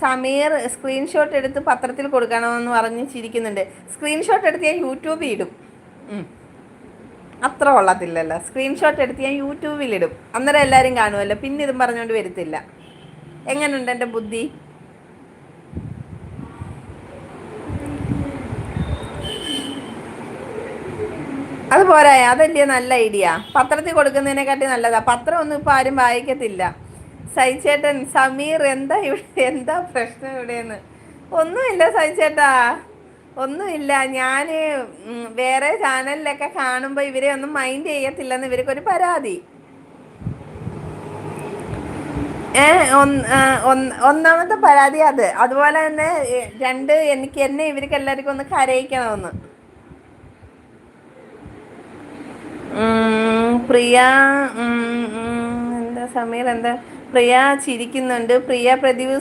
Sameer screenshot എടുത്ത് പത്രത്തിൽ കൊടുക്കണമെന്ന് പറഞ്ഞ് ചിരിക്കുന്നുണ്ട്. സ്ക്രീൻഷോട്ട് എടുത്ത് ഞാൻ യൂട്യൂബിൽ ഇടും. അത്ര കൊള്ളത്തില്ലല്ലോ. സ്ക്രീൻഷോട്ട് എടുത്ത് ഞാൻ യൂട്യൂബിലിടും. അന്നേരം എല്ലാവരും കാണുമല്ലോ. പിന്നെ ഇതും പറഞ്ഞുകൊണ്ട് വരത്തില്ല. എങ്ങനെയുണ്ട് എൻ്റെ ബുദ്ധി? അത് പോരായ? അതല്ലേ നല്ല ഐഡിയ. പത്രത്തിൽ കൊടുക്കുന്നതിനെക്കാട്ടി നല്ലതാ. പത്രം ഒന്നും ഇപ്പം ആരും വായിക്കത്തില്ല. സൈചേട്ടൻ, സമീർ എന്താ ഇവിടെ, എന്താ പ്രശ്നം ഇവിടെയെന്ന്? ഒന്നുമില്ല സൈചേട്ടാ, ഒന്നുമില്ല. ഞാൻ വേറെ ചാനലിലൊക്കെ കാണുമ്പോൾ ഇവരെ ഒന്നും മൈൻഡ് ചെയ്യത്തില്ലെന്ന് ഇവർക്കൊരു പരാതി. ഒന്നാമത്തെ പരാതി അത്. അതുപോലെ തന്നെ എന്നെ ഇവർക്ക് എല്ലാവർക്കും ഒന്ന് കരയിക്കണമെന്ന്. പ്രിയ എന്താ സമീർ എന്താ? പ്രിയ ചിരിക്കുന്നുണ്ട്. പ്രിയ പ്രദീപ്